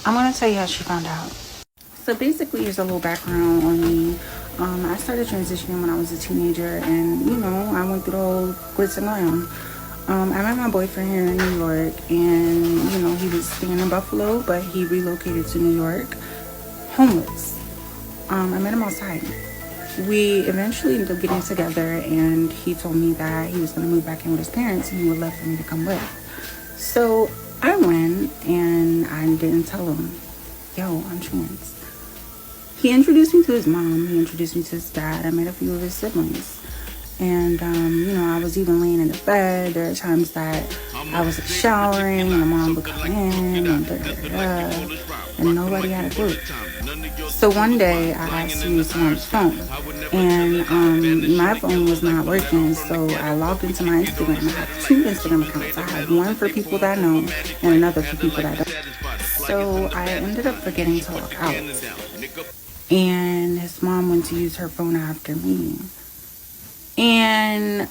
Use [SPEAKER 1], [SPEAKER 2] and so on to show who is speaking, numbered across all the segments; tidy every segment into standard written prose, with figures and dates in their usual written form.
[SPEAKER 1] I'm going to tell you how she found out. So basically, here's a little background on me. I started transitioning when I was a teenager, and I went through the whole glitz and glam. I met my boyfriend here in New York, and he was staying in Buffalo, but he relocated to New York, homeless. I met him outside. We eventually ended up getting together, and he told me that he was going to move back in with his parents, and he would love for me to come with. So I went, and I didn't tell him, yo, I'm trans. He introduced me to his mom. He introduced me to his dad. I met a few of his siblings. And, I was even laying in the bed. There are times that I was showering and my mom would come in and nobody had a clue. So one day I asked to use someone's phone, and my phone was not working. So I logged into my Instagram. I have 2 Instagram accounts. I have one for people that I know and another for people that I don't. So I ended up forgetting to log out. And his mom went to use her phone after me. And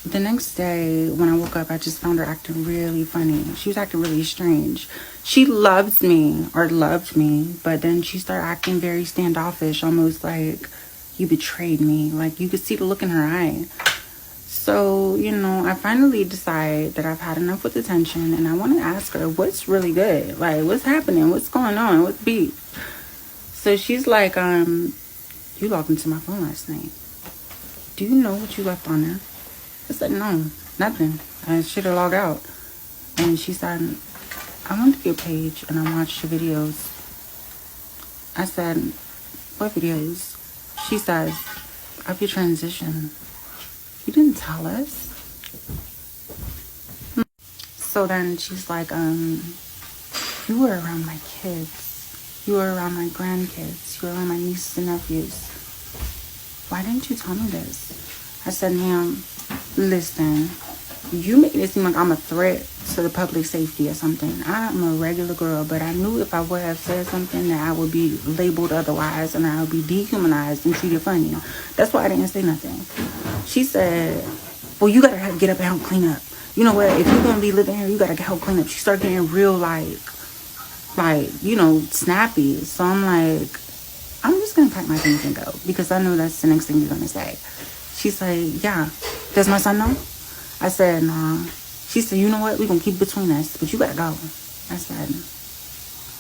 [SPEAKER 1] the next day when I woke up, I just found her acting really funny. She was acting really strange. She loved me, but then she started acting very standoffish, almost like you betrayed me. Like you could see the look in her eye. So, I finally decide that I've had enough with the tension, and I want to ask her, what's really good? Like, what's happening? What's going on? What's beef? So she's like, you logged into my phone last night. Do you know what you left on there? I said, no, nothing. I should have logged out. And she said, I went to your page and I watched your videos. I said, what videos? She says, of your transition. You didn't tell us. So then she's like, you were around my kids. You were around my grandkids. You were around my nieces and nephews. Why didn't you tell me this? I said, ma'am, listen, you make it seem like I'm a threat to the public safety or something. I'm a regular girl, but I knew if I would have said something that I would be labeled otherwise and I would be dehumanized and treated funny. That's why I didn't say nothing. She said, well, you gotta get up and help clean up. You know what? If you're gonna be living here, you gotta help clean up. She started getting real snappy. So I'm like, I'm just gonna pack my things and go because I know that's the next thing you're gonna say. She's like, yeah, does my son know? I said, nah. She said, you know what? We're gonna keep it between us, but you gotta go. I said,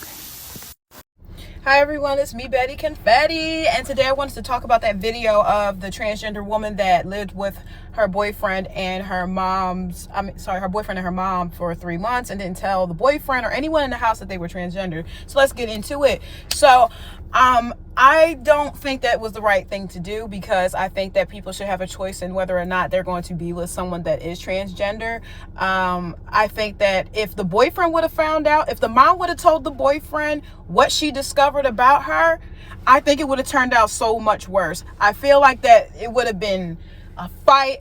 [SPEAKER 1] okay.
[SPEAKER 2] Hi everyone, it's me, Betty Confetti, and today I wanted to talk about that video of the transgender woman that lived with her boyfriend and her boyfriend and her mom for 3 months and didn't tell the boyfriend or anyone in the house that they were transgender. So let's get into it. So I don't think that was the right thing to do because I think that people should have a choice in whether or not they're going to be with someone that is transgender. I think that if the boyfriend would have found out, if the mom would have told the boyfriend what she discovered about her, I think it would have turned out so much worse. I feel like that it would have been a fight.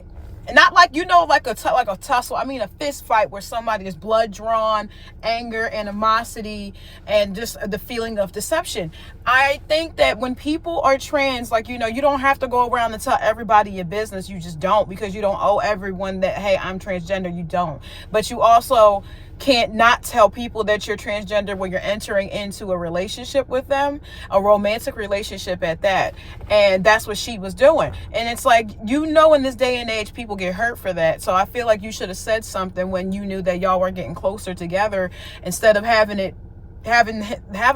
[SPEAKER 2] Not like, like a tussle. I mean, a fist fight where somebody is blood drawn, anger, animosity, and just the feeling of deception. I think that when people are trans, you don't have to go around and tell everybody your business. You just don't, because you don't owe everyone that, hey, I'm transgender. You don't. But you also can't not tell people that you're transgender when you're entering into a relationship with them, a romantic relationship at that. And that's what she was doing. And it's like, in this day and age, people get hurt for that. So I feel like you should have said something when you knew that y'all were getting closer together, instead of having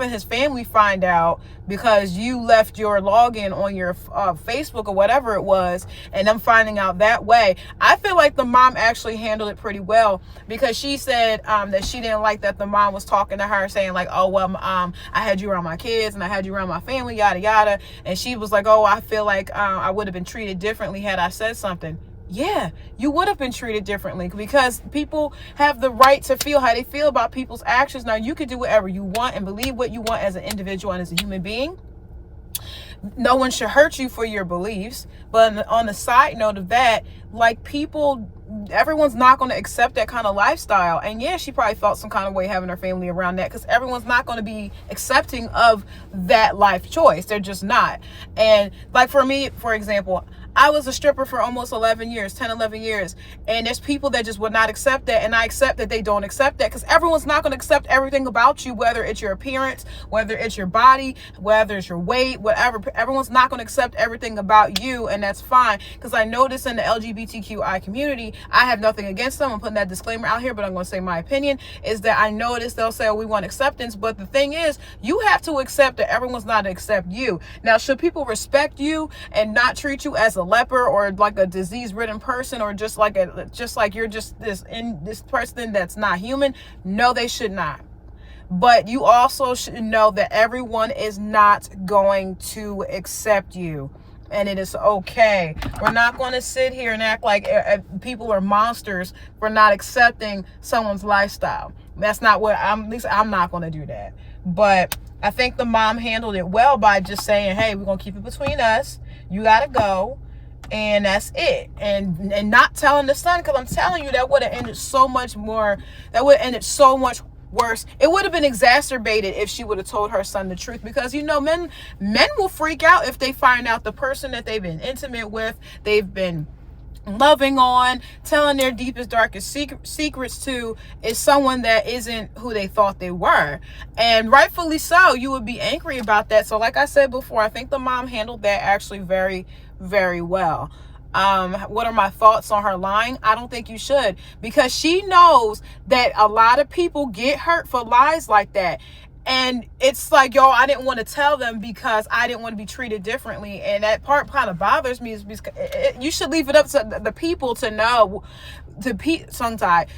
[SPEAKER 2] his family find out because you left your login on your Facebook or whatever it was, and them finding out that way. I feel like the mom actually handled it pretty well, because she said that she didn't like that the mom was talking to her saying like, oh, well, I had you around my kids and I had you around my family, yada, yada. And she was like, oh, I feel like I would have been treated differently had I said something. Yeah, you would have been treated differently, because people have the right to feel how they feel about people's actions. Now, you can do whatever you want and believe what you want as an individual and as a human being. No one should hurt you for your beliefs. But on the side note of that, everyone's not going to accept that kind of lifestyle. And yeah, she probably felt some kind of way having her family around that, because everyone's not going to be accepting of that life choice. They're just not. And for me, for example, I was a stripper for almost 11 years, 10, 11 years. And there's people that just would not accept that. And I accept that they don't accept that, because everyone's not going to accept everything about you, whether it's your appearance, whether it's your body, whether it's your weight, whatever. Everyone's not going to accept everything about you. And that's fine. Because I notice in the LGBTQI community, I have nothing against them. I'm putting that disclaimer out here, but I'm going to say my opinion is that I notice they'll say, oh, we want acceptance. But the thing is, you have to accept that everyone's not to accept you. Now, should people respect you and not treat you as a leper or like a disease-ridden person, or just like you're just this person that's not human? No, they should not. But you also should know that everyone is not going to accept you, and it is okay. We're not going to sit here and act like people are monsters for not accepting someone's lifestyle. That's not what at least I'm not going to do that. But I think the mom handled it well by just saying, hey, we're going to keep it between us. You got to go. And that's it. And not telling the son, because I'm telling you, that would have ended so much more. That would have ended so much worse. It would have been exacerbated if she would have told her son the truth, because men will freak out if they find out the person that they've been intimate with, they've been loving on, telling their deepest, darkest secrets to, is someone that isn't who they thought they were. And rightfully so, you would be angry about that. So like I said before, I think the mom handled that actually very, very well. What are my thoughts on her lying? I don't think you should, because she knows that a lot of people get hurt for lies like that. And it's like, yo, I didn't want to tell them because I didn't want to be treated differently. And that part kind of bothers me, is because you should leave it up to the people to know.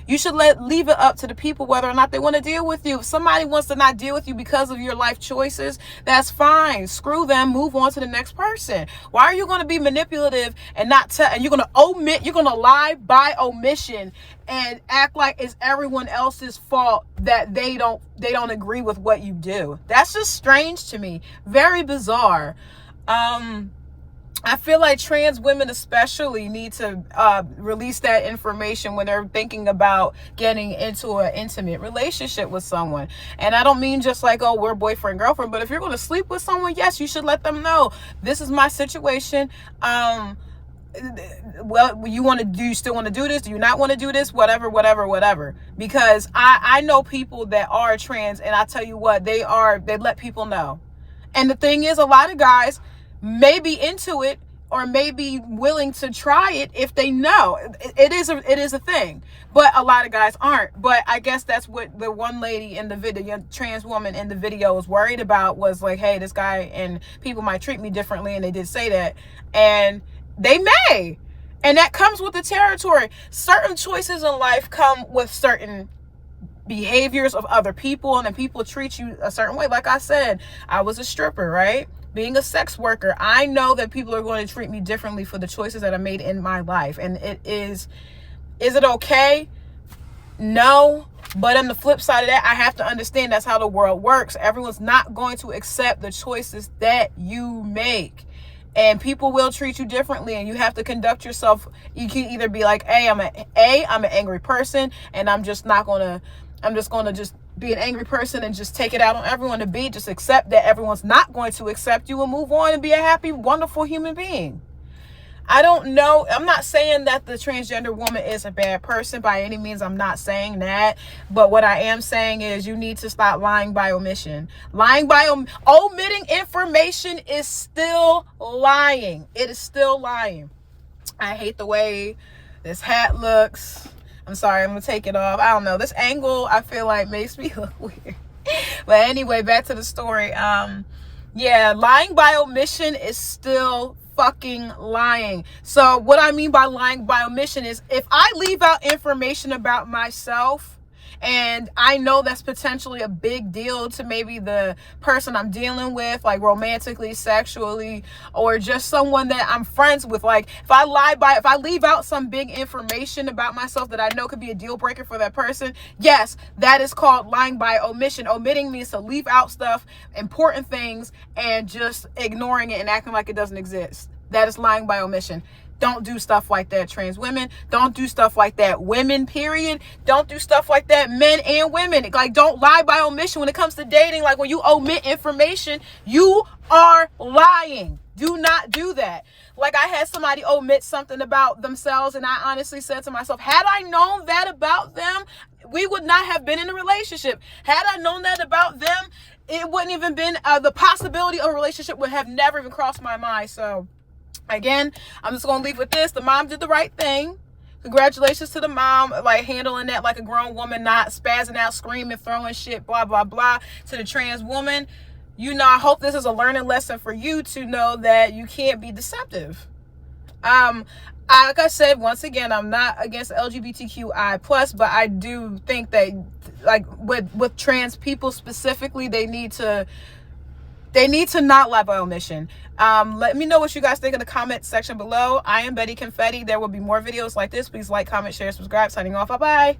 [SPEAKER 2] You should leave it up to the people whether or not they want to deal with you. If somebody wants to not deal with you because of your life choices, that's fine. Screw them. Move on to the next person. Why are you going to be manipulative and not tell? And you're going to omit. You're going to lie by omission and act like it's everyone else's fault that they don't agree with what you do. That's just strange to me. Very bizarre. I feel like trans women especially need to release that information when they're thinking about getting into an intimate relationship with someone. And I don't mean just like, oh, we're boyfriend, girlfriend, but if you're going to sleep with someone, yes, you should let them know, this is my situation. Well, do you still want to do this? Do you not want to do this? Whatever. Because I know people that are trans, and I tell you what, they let people know. And the thing is, a lot of guys may be into it or may be willing to try it if they know it is a thing, but a lot of guys aren't. But I guess that's what the one lady in the video, trans woman in the video, was worried about, was like, hey, this guy and people might treat me differently. And they did say that, and they may, and that comes with the territory. Certain choices in life come with certain behaviors of other people, and then people treat you a certain way. Like I said, I was a stripper, right? Being a sex worker, I know that people are going to treat me differently for the choices that I made in my life. And is it okay? No. But on the flip side of that, I have to understand that's how the world works. Everyone's not going to accept the choices that you make. And people will treat you differently, and you have to conduct yourself. You can either be like, I'm an angry person, and I'm just going to be an angry person and just take it out on everyone. To be, just accept that everyone's not going to accept you and move on and be a happy, wonderful human being. I don't know. I'm not saying that the transgender woman is a bad person by any means. I'm not saying that. But what I am saying is you need to stop lying by omission. Omitting information is still lying. It is still lying. I hate the way this hat looks. I'm sorry, I'm going to take it off. I don't know. This angle, I feel like, makes me look weird. But anyway, back to the story. Yeah, lying by omission is still fucking lying. So what I mean by lying by omission is, if I leave out information about myself, and I know that's potentially a big deal to maybe the person I'm dealing with, like romantically, sexually, or just someone that I'm friends with. Like, if I leave out some big information about myself that I know could be a deal breaker for that person, yes, that is called lying by omission. Omitting means to leave out stuff, important things, and just ignoring it and acting like it doesn't exist. That is lying by omission. Don't do stuff like that, trans women. Don't do stuff like that, women, period. Don't do stuff like that, men and women. Like, don't lie by omission when it comes to dating. Like, when you omit information, you are lying. Do not do that. Like, I had somebody omit something about themselves, and I honestly said to myself, had I known that about them, we would not have been in a relationship. Had I known that about them, it wouldn't even been, the possibility of a relationship would have never even crossed my mind. So, again, I'm just going to leave with this. The mom did the right thing. Congratulations to the mom, like, handling that like a grown woman, not spazzing out, screaming, throwing shit, blah, blah, blah. To the trans woman, you know, I hope this is a learning lesson for you to know that you can't be deceptive. Like I said, once again, I'm not against LGBTQI+, but I do think that, like, with trans people specifically, they need to not lie by omission. Let me know what you guys think in the comment section below. I am Betty Confetti. There will be more videos like this. Please like, comment, share, subscribe. Signing off. Bye-bye.